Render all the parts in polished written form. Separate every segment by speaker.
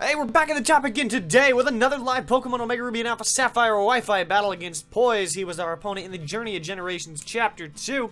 Speaker 1: Hey, we're back at the top again today with another live Pokemon Omega Ruby and Alpha Sapphire Wi-Fi battle against Poijz. He was our opponent in the Journey of Generations Chapter 2.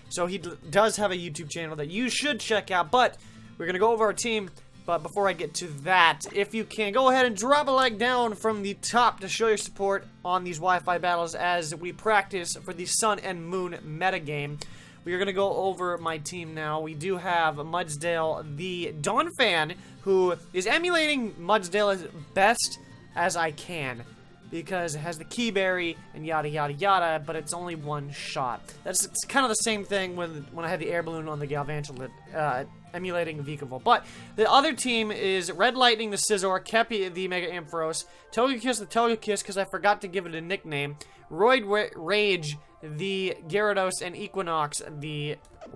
Speaker 1: So he does have a YouTube channel that you should check out, but we're going to go over our team. But before I get to that, if you can, go ahead and drop a like down from the top to show your support on these Wi-Fi battles as we practice for the Sun and Moon metagame. We are going to go over my team now. We do have Mudsdale, the Dawn fan, who is emulating Mudsdale as best as I can, because it has the Keyberry and yada yada yada, but it's only one shot. It's kind of the same thing when I had the air balloon on the Galvantula, emulating Vikavolt. But the other team is Red Lightning, the Scizor, Kepi, the Mega Ampharos, Togekiss, the Togekiss, because I forgot to give it a nickname, Roid Rage, the Gyarados, and Equinox, the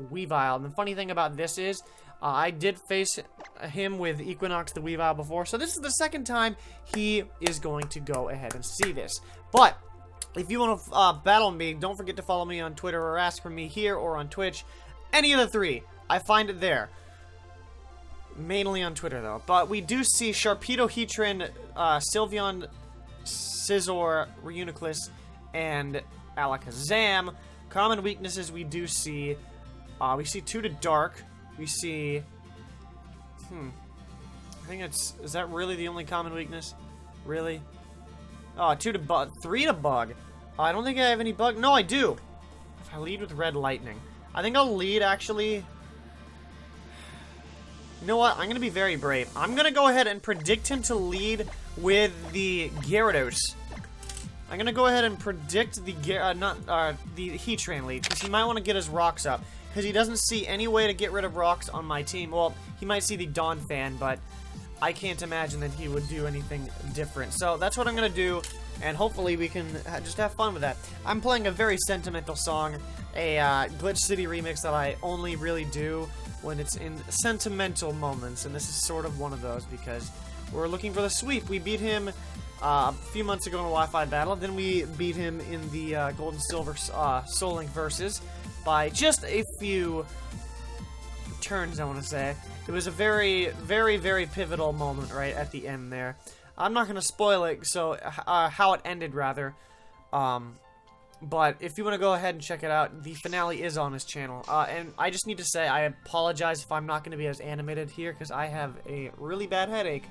Speaker 1: Weavile. And the funny thing about this is, I did face him with Equinox, the Weavile, before, so this is the second time he is going to go ahead and see this. But if you want to battle me, don't forget to follow me on Twitter or ask for me here or on Twitch. Any of the three, I find it there. Mainly on Twitter, though. But we do see Sharpedo, Heatran, Sylveon, Scizor, Reuniclus, and Alakazam. Common weaknesses we do see. We see 2 to Dark. We see... I think it's... Is that really the only common weakness? Really? Oh, 2 to Bug. 3 to Bug. I don't think I have any Bug. No, I do. If I lead with Red Lightning. I think I'll lead, actually... You know what? I'm going to be very brave. I'm going to go ahead and predict him to lead with the Gyarados. I'm going to go ahead and predict the the Heatran lead, because he might want to get his rocks up. Because he doesn't see any way to get rid of rocks on my team. Well, he might see the Dawn fan, but I can't imagine that he would do anything different. So that's what I'm going to do, and hopefully we can just have fun with that. I'm playing a very sentimental song, a Glitch City remix that I only really do when it's in sentimental moments, and this is sort of one of those because we're looking for the sweep. We beat him a few months ago in a Wi-Fi battle, then we beat him in the Gold and Silver Soul Link Versus by just a few turns, I want to say. It was a very, very, very pivotal moment right at the end there. I'm not going to spoil it, so how it ended, rather. But if you want to go ahead and check it out, the finale is on his channel. And I just need to say, I apologize if I'm not going to be as animated here, because I have a really bad headache.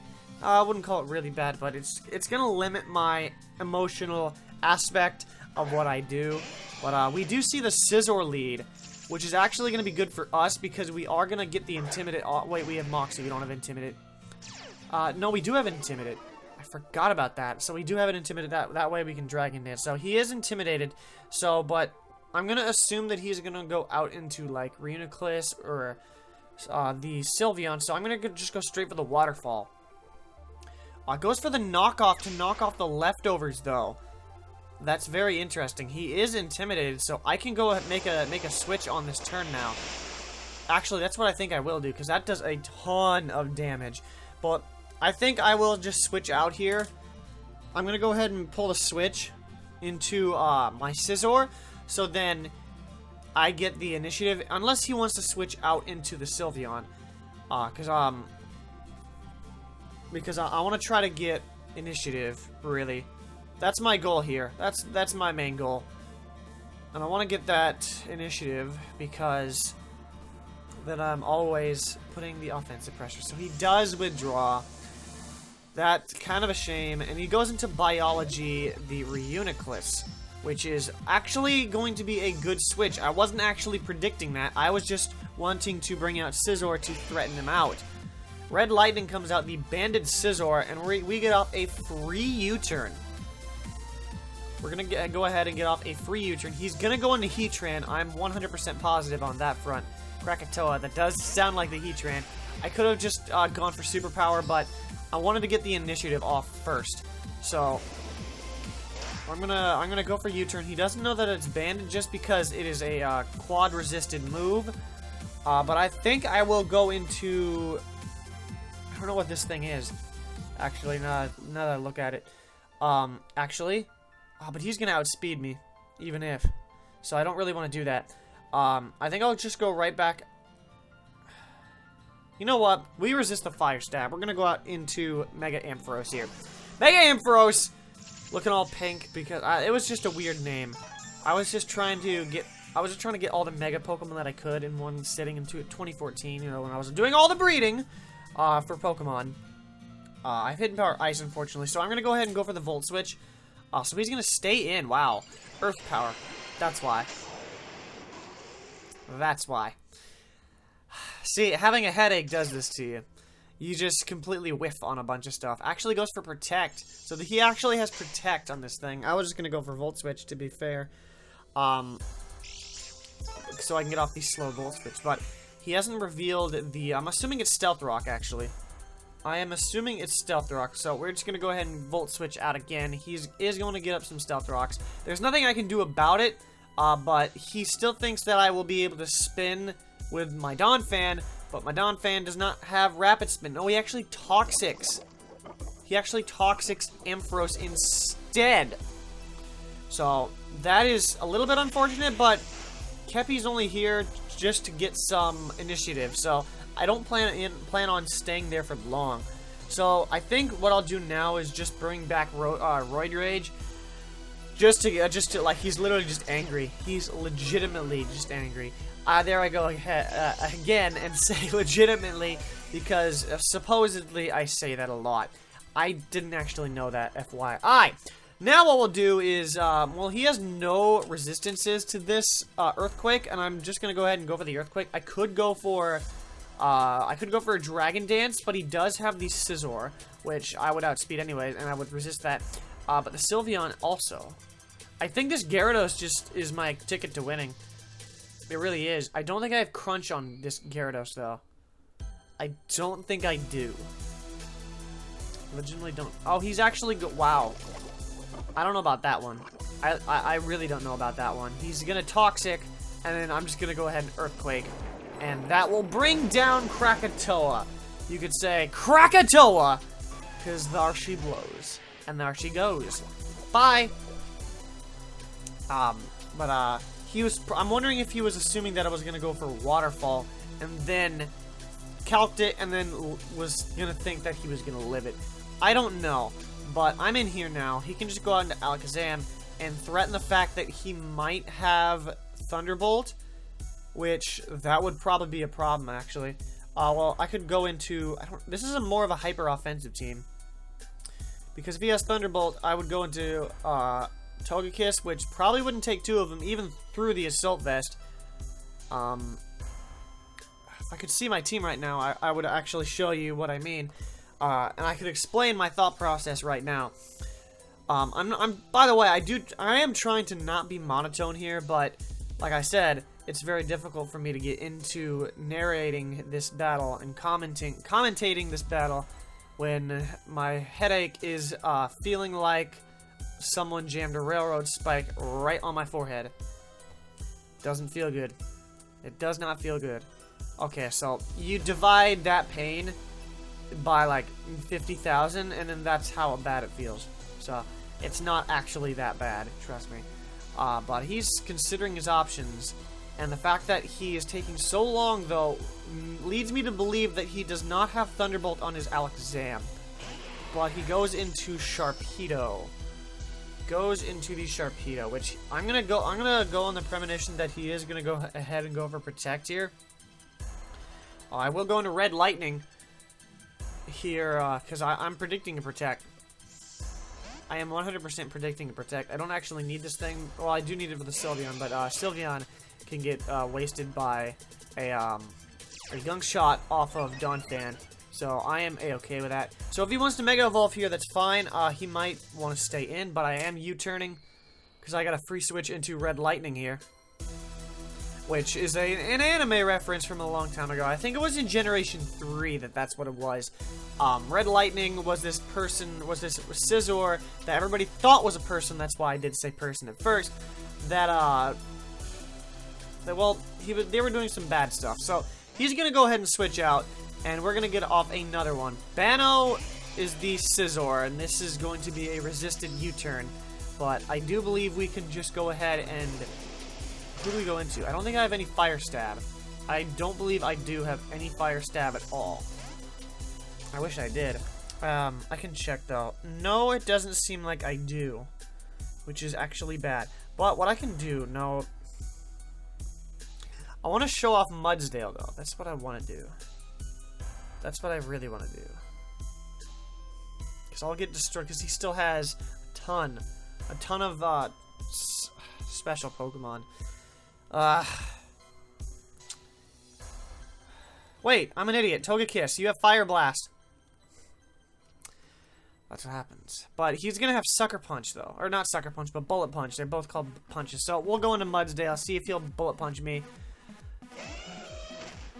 Speaker 1: I wouldn't call it really bad, but it's going to limit my emotional aspect of what I do. But we do see the Scizor lead, which is actually going to be good for us, because we are going to get the Intimidate. Wait, we have Moxie, we don't have Intimidate. No, we do have Intimidate. I forgot about that. So we do have an Intimidate. That way we can Dragon Dance. So he is intimidated. So, but I'm going to assume that he's going to go out into, like, Reuniclus or the Sylveon. So I'm going to just go straight for the Waterfall. Goes for the knockoff to knock off the leftovers, though. That's very interesting. He is intimidated, so I can go make a switch on this turn now. Actually, that's what I think I will do, because that does a ton of damage. But I think I will just switch out here. I'm going to go ahead and pull the switch into my Scizor, so then I get the initiative, unless he wants to switch out into the Sylveon. Because I want to try to get initiative, really. That's my goal here. That's my main goal. And I want to get that initiative because then I'm always putting the offensive pressure. So he does withdraw. That's kind of a shame. And he goes into Biology, the Reuniclus, which is actually going to be a good switch. I wasn't actually predicting that. I was just wanting to bring out Scizor to threaten him out. Red Lightning comes out, the Banded Scizor, and we get off a free U-turn. We're going to go ahead and get off a free U-turn. He's going to go into Heatran. I'm 100% positive on that front. Krakatoa, that does sound like the Heatran. I could have just gone for Superpower, but I wanted to get the initiative off first. So I'm gonna go for U-turn. He doesn't know that it's banded just because it is a quad-resisted move. But I think I will go into... I don't know what this thing is. Actually, now that I look at it. Actually... but he's gonna outspeed me, even if. So I don't really want to do that. I think I'll just go right back. You know what? We resist the Fire Stab. We're gonna go out into Mega Ampharos here. Mega Ampharos! Looking all pink because it was just a weird name. I was just trying to get all the Mega Pokemon that I could in one sitting in 2014, you know, when I was doing all the breeding for Pokemon. I have Hidden Power Ice, unfortunately, so I'm going to go ahead and go for the Volt Switch. So he's going to stay in. Wow. Earth Power. That's why. That's why. See, having a headache does this to you. You just completely whiff on a bunch of stuff. Actually goes for Protect. So he actually has Protect on this thing. I was just going to go for Volt Switch, to be fair. So I can get off the slow Volt Switch. But he hasn't revealed the... I'm assuming it's Stealth Rock, actually. I am assuming it's Stealth Rock. So we're just going to go ahead and Volt Switch out again. He is going to get up some Stealth Rocks. There's nothing I can do about it. But he still thinks that I will be able to spin with my Donphan. But my Donphan does not have Rapid Spin. No, he actually Toxics. He actually Toxics Ampharos instead. So that is a little bit unfortunate, but Kepi's only here just to get some initiative. So I don't plan on staying there for long. So I think what I'll do now is just bring back Roid Rage. Just to like, he's literally just angry. He's legitimately just angry. There I go again and say legitimately because supposedly I say that a lot. I didn't actually know that, FYI. Now what we'll do is, well, he has no resistances to this Earthquake, and I'm just gonna go ahead and go for the Earthquake. I could go for a Dragon Dance, but he does have the Scizor, which I would outspeed anyways, and I would resist that. But the Sylveon also. I think this Gyarados just is my ticket to winning. It really is. I don't think I have Crunch on this Gyarados, though. I don't think I do. Legitimately don't. Oh, he's actually wow. I don't know about that one. I really don't know about that one. He's gonna Toxic, and then I'm just gonna go ahead and Earthquake. And that will bring down Krakatoa. You could say, Krakatoa! Because there she blows. And there she goes. Bye! I'm wondering if he was assuming that I was gonna go for Waterfall, and then calced it, and then was gonna think that he was gonna live it. I don't know, but I'm in here now. He can just go out into Alakazam and threaten the fact that he might have Thunderbolt, which that would probably be a problem, actually. Well, I could go into... this is more of a hyper-offensive team. Because if he has Thunderbolt, I would go into Togekiss, which probably wouldn't take two of them, even through the Assault Vest. If I could see my team right now, I would actually show you what I mean. And I could explain my thought process right now. By the way, I am trying to not be monotone here, but like I said, it's very difficult for me to get into narrating this battle and commentating this battle when my headache is feeling like someone jammed a railroad spike right on my forehead. Doesn't feel good. It does not feel good. Okay, so you divide that pain by like 50,000, and then that's how bad it feels. So it's not actually that bad, trust me. But he's considering his options, and the fact that he is taking so long, though, leads me to believe that he does not have Thunderbolt on his Alakazam. But he goes into Sharpedo. Goes into the Sharpedo, which I'm gonna go on the premonition that he is gonna go ahead and go for Protect here. I will go into Red Lightning here, because I'm predicting a Protect. I am 100% predicting a Protect. I don't actually need this thing. Well, I do need it for the Sylveon, but Sylveon can get wasted by a Gunk Shot off of Donphan. So I am a-okay with that. So if he wants to Mega Evolve here, that's fine. He might want to stay in, but I am U-turning because I got a free switch into Red Lightning here, which is an anime reference from a long time ago. I think it was in Generation 3 that's what it was. Red Lightning was this Scizor that everybody thought was a person. That's why I did say person at first. Well, they were doing some bad stuff. So he's gonna go ahead and switch out, and we're gonna get off another one. Bano is the Scizor, and this is going to be a resisted U-turn. But I do believe we can just go ahead and... who do we go into? I don't think I have any Fire Stab. I don't believe I do have any fire stab at all. I wish I did. I can check though. No, it doesn't seem like I do, which is actually bad. But what I can do, no, I want to show off Mudsdale though. That's what I want to do. That's what I really want to do. Because I'll get destroyed because he still has a ton of special Pokemon. Wait, I'm an idiot. Togekiss, you have Fire Blast. That's what happens. But he's gonna have Sucker Punch though, or not Sucker Punch, but Bullet Punch. They're both called punches. So we'll go into Mudsdale, see if he'll Bullet Punch me.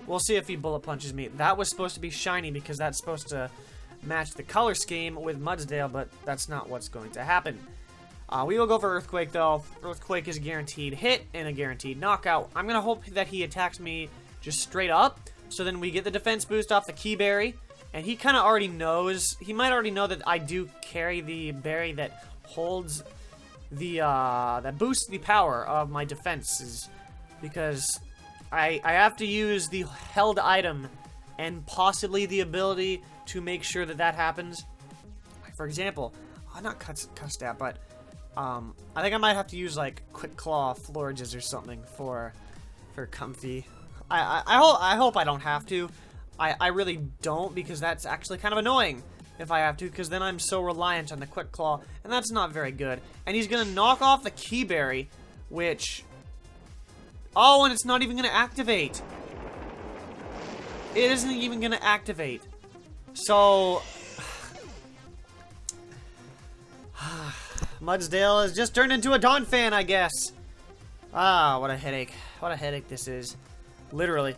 Speaker 1: We'll see if he Bullet Punches me. That was supposed to be shiny because that's supposed to match the color scheme with Mudsdale, but that's not what's going to happen. We will go for Earthquake though. Earthquake is a guaranteed hit and a guaranteed knockout. I'm gonna hope that he attacks me just straight up. So then we get the defense boost off the Key Berry. And he kind of already knows, he might already know that I do carry the berry that holds the, that boosts the power of my defenses. Because I have to use the held item and possibly the ability to make sure that that happens. For example, not Cut Stab, but I think I might have to use like Quick Claw, Florges or something for Comfy. I hope I don't have to. I really don't, because that's actually kind of annoying if I have to, because then I'm so reliant on the Quick Claw, and that's not very good. And he's going to knock off the Key Berry, which... Oh, and it's not even going to activate. It isn't even going to activate. So... Mudsdale has just turned into a Donphan, I guess. Ah, what a headache. What a headache this is. Literally.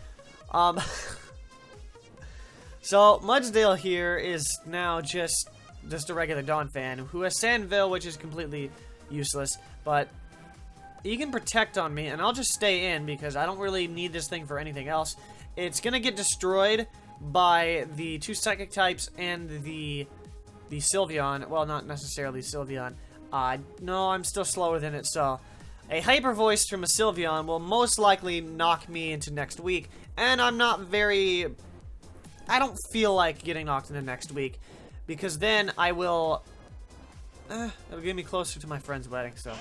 Speaker 1: So, Mudsdale here is now just a regular Donphan, who has Sandville, which is completely useless, but he can protect on me, and I'll just stay in, because I don't really need this thing for anything else. It's gonna get destroyed by the 2 Psychic types and the Sylveon. Well, not necessarily Sylveon. No, I'm still slower than it, so... A Hyper Voice from a Sylveon will most likely knock me into next week, and I'm not very... I don't feel like getting knocked into next week, because then I will... it'll get me closer to my friend's wedding, so...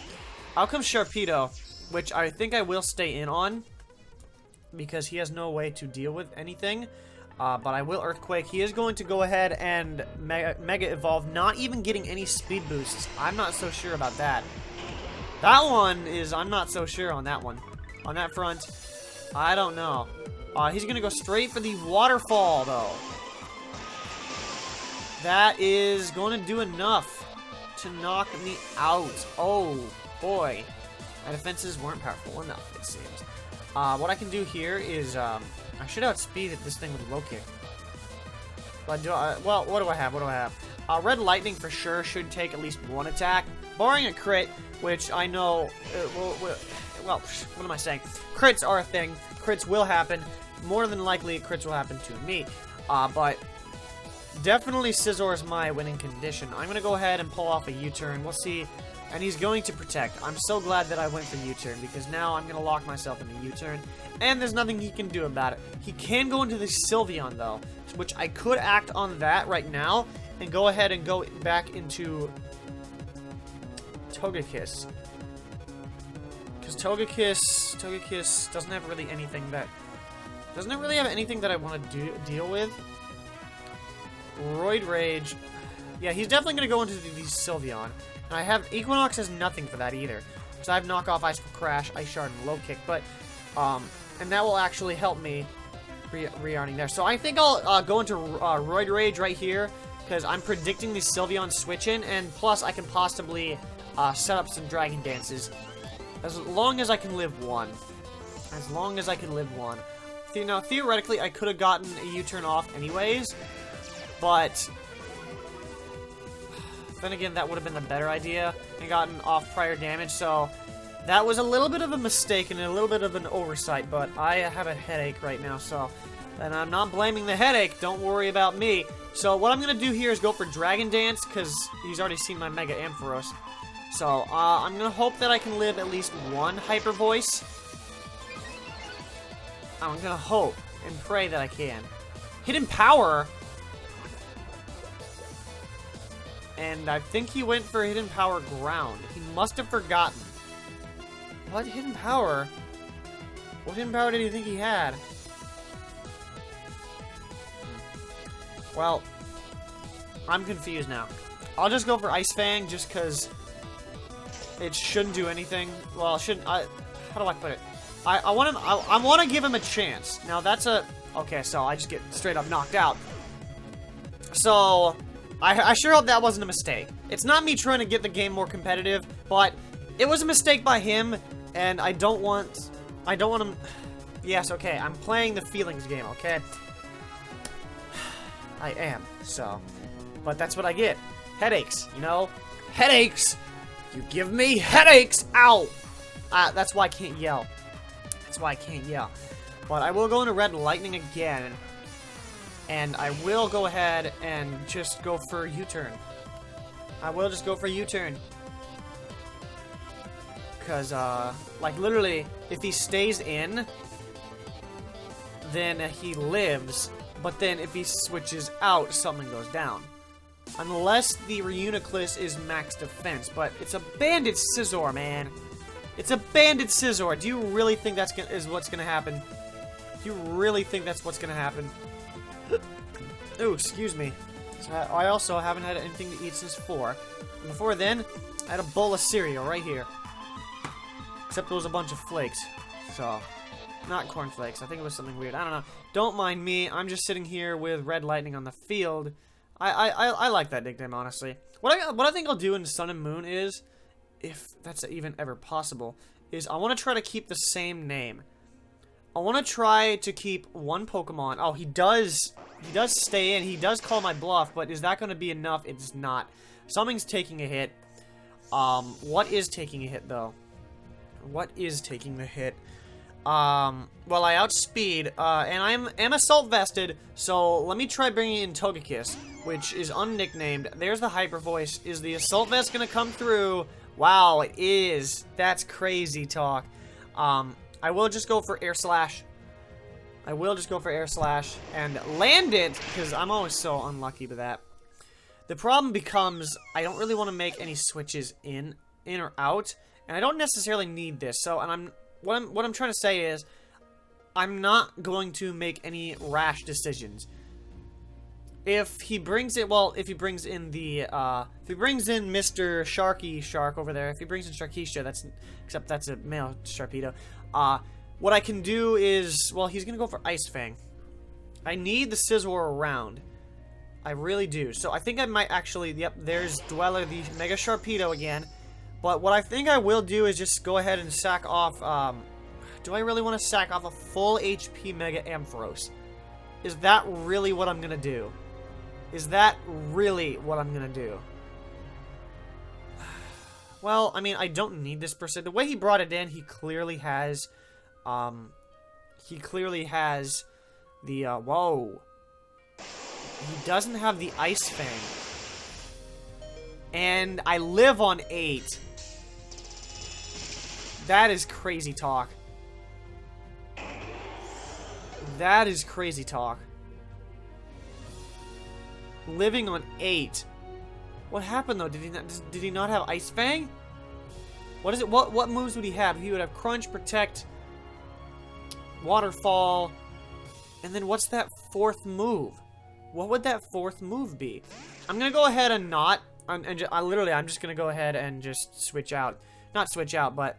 Speaker 1: I'll come Sharpedo, which I think I will stay in on, because he has no way to deal with anything. But I will Earthquake. He is going to go ahead and Mega Evolve, not even getting any speed boosts. I'm not so sure about that. That one is... I'm not so sure on that one. On that front, I don't know. He's going to go straight for the Waterfall, though. That is going to do enough to knock me out. Oh, boy. My defenses weren't powerful enough, it seems. What I can do here is, I should outspeed this thing with Low Kick. But well, what do I have? What do I have? Red Lightning for sure should take at least 1 attack. Barring a crit, which I know... well, what am I saying? Crits are a thing. Crits will happen. More than likely, crits will happen to me. But definitely Scizor is my winning condition. I'm going to go ahead and pull off a U-turn. We'll see. And he's going to protect. I'm so glad that I went for U-turn, because now I'm going to lock myself in a U-turn. And there's nothing he can do about it. He can go into the Sylveon, though, which I could act on that right now and go ahead and go back into Togekiss. Because Togekiss doesn't have really anything that... Doesn't it really have anything that I want to deal with? Roid Rage. Yeah, he's definitely going to go into the Sylveon. And I have... Equinox has nothing for that either. So I have Knock Off, Icicle Crash, Ice Shard, and Low Kick. But, and that will actually help me re-arming there. So I think I'll go into Roid Rage right here. Because I'm predicting the Sylveon switch in. And plus, I can possibly set up some Dragon Dances. As long as I can live one. As long as I can live one. Now, theoretically, I could have gotten a U-turn off anyways, but then again, that would have been the better idea, and gotten off prior damage, so that was a little bit of a mistake and a little bit of an oversight, but I have a headache right now, so, and I'm not blaming the headache, don't worry about me. So what I'm going to do here is go for Dragon Dance, because he's already seen my Mega Ampharos, so I'm going to hope that I can live at least one Hyper Voice. I'm gonna hope and pray that I can. Hidden Power. And I think he went for Hidden Power Ground. He must have forgotten. What Hidden Power? What Hidden Power did he think he had? Well, I'm confused now. I'll just go for Ice Fang just because it shouldn't do anything. Well, it shouldn't. How do I put it? I want to give him a chance. Now that's a okay. So I just get straight up knocked out. So I sure hope that wasn't a mistake. It's not me trying to get the game more competitive, but it was a mistake by him, and I don't want him. Yes, okay. I'm playing the feelings game. Okay. I am. So, but that's what I get. Headaches. You know, headaches. You give me headaches. Ow. That's why I can't yell. That's why I can't yell. But I will go into Red Lightning again. And I will go ahead and just go for U-turn. I will just go for U-turn. Because, like, literally, if he stays in, then he lives. But then if he switches out, something goes down. Unless the Reuniclus is max defense. But it's a Banded Scizor, man. It's a Banded Scizor. Do you really think that's what's gonna happen? Do you really think that's what's gonna happen? Ooh, excuse me. So I also haven't had anything to eat since 4. And before then, I had a bowl of cereal right here. Except it was a bunch of flakes. So, not cornflakes. I think it was something weird. I don't know. Don't mind me. I'm just sitting here with Red Lightning on the field. I like that nickname, honestly. What I think I'll do in Sun and Moon is, if that's even ever possible, is I want to try to keep the same name. I want to try to keep one Pokemon. Oh, he does stay in. He does call my bluff, but is that going to be enough? It's not. Something's taking a hit. What is taking a hit, though? What is taking the hit? Well, I outspeed, and I'm Assault Vested, so let me try bringing in Togekiss, which is unnicknamed. There's the Hyper Voice. Is the Assault Vest gonna come through? Wow, it is. That's crazy talk. I will just go for Air Slash. I will just go for Air Slash and land it, because I'm always so unlucky with that. The problem becomes, I don't really want to make any switches in or out, and I don't necessarily need this, so, and what I'm trying to say is, I'm not going to make any rash decisions. If he brings it, well, if he brings in the, if he brings in Mr. Sharky Shark over there, if he brings in Sharkeisha, except that's a male Sharpedo, what I can do is, well, he's gonna go for Ice Fang. I need the Scizor around. I really do. So I think I might actually, yep, there's Dweller, the Mega Sharpedo again. But what I think I will do is just go ahead and sack off, do I really want to sack off a full HP Mega Ampharos? Is that really what I'm gonna do? Is that really what I'm gonna do? Well, I mean, I don't need this per se. The way he brought it in, he clearly has, the, whoa. He doesn't have the Ice Fang. And I live on 8. That is crazy talk. That is crazy talk. Living on 8. What happened though? Did he not have Ice Fang? What is it? What moves would he have? He would have Crunch, Protect, Waterfall, and then what's that 4th move? What would that 4th move be? I'm gonna go ahead and not. I'm just gonna go ahead and just switch out. Not switch out, but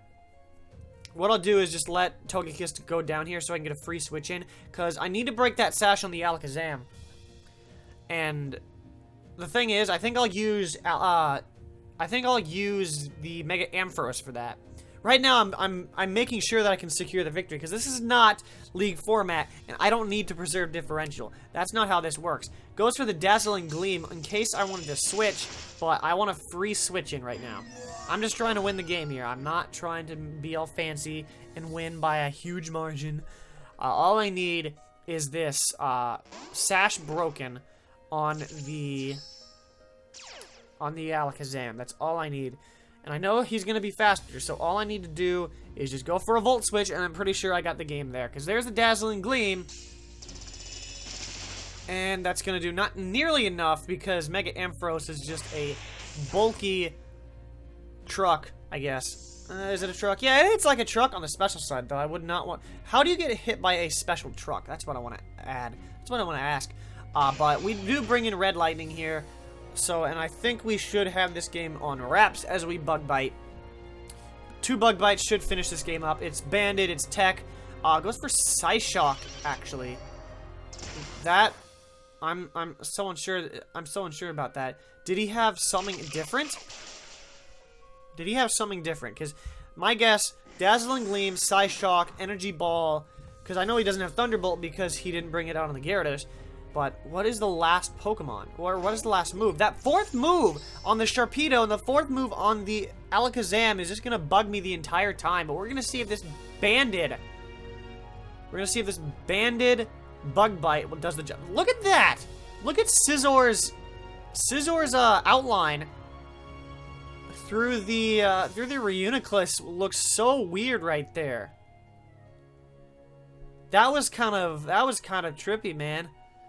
Speaker 1: what I'll do is just let Togekiss go down here so I can get a free switch in, because I need to break that sash on the Alakazam. And the thing is, I think I'll use the Mega Ampharos for that. Right now, I'm making sure that I can secure the victory, because this is not League format, and I don't need to preserve differential. That's not how this works. Goes for the Dazzling Gleam in case I wanted to switch, but I want a free switch in right now. I'm just trying to win the game here. I'm not trying to be all fancy and win by a huge margin. All I need is this Sash broken on the Alakazam. That's all I need. And I know he's going to be faster, so all I need to do is just go for a Volt Switch, and I'm pretty sure I got the game there. Because there's the Dazzling Gleam. And that's going to do not nearly enough, because Mega Ampharos is just a bulky truck, I guess. Is it a truck? Yeah, it's like a truck on the special side, though. I would not want... How do you get hit by a special truck? That's what I want to add. That's what I want to ask. But we do bring in Red Lightning here. So, and I think we should have this game on wraps as we Bug Bite. 2 Bug Bites should finish this game up. It's Bandit, it's Tech. Goes for Psyshock, actually. That, I'm so unsure. I'm so unsure about that. Did he have something different? Did he have something different? Because my guess, Dazzling Gleam, Psyshock, Energy Ball. Because I know he doesn't have Thunderbolt because he didn't bring it out on the Gyarados. But what is the last Pokemon? Or what is the last move? That 4th move on the Sharpedo and the 4th move on the Alakazam is just going to bug me the entire time. But we're going to see if this Banded... We're going to see if this Banded Bug Bite does the job. Look at that! Look at Scissor's outline through the Reuniclus. Looks so weird right there. That was kind of trippy, man.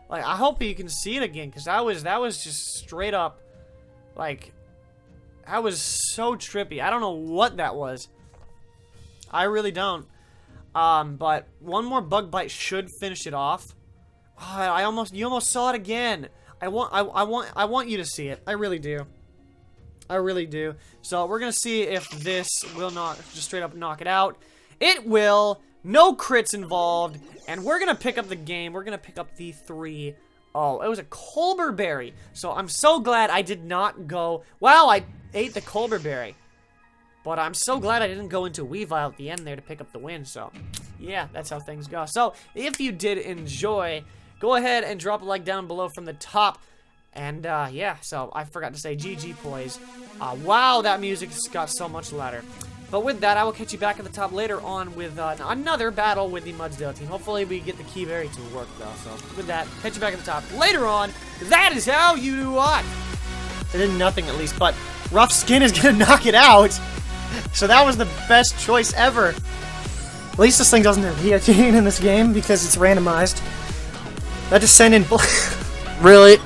Speaker 1: Like, I hope you can see it again, because that was just straight up, like, that was so trippy. I don't know what that was. I really don't. But one more Bug Bite should finish it off. Oh, you almost saw it again. I want you to see it. I really do. I really do. So we're gonna see if this will not just straight up knock it out. It will. No crits involved, and we're gonna pick up the game. We're gonna pick up the 3. Oh, it was a Colbur Berry. So I'm so glad I did not go. Wow, I ate the Colbur Berry, but I'm so glad I didn't go into Weavile at the end there to pick up the win. So yeah, that's how things go. So if you did enjoy, go ahead and drop a like down below from the top. And yeah, so I forgot to say GG Poijz. Wow, that music has got so much louder. But with that, I will catch you back at the top later on with another battle with the Mudsdale team. Hopefully we get the Keyberry to work, though. So with that, catch you back at the top later on. That is how you do what? It did nothing, at least. But Rough Skin is going to knock it out. So that was the best choice ever. At least this thing doesn't have guillotine in this game because it's randomized. I just send in...
Speaker 2: Really?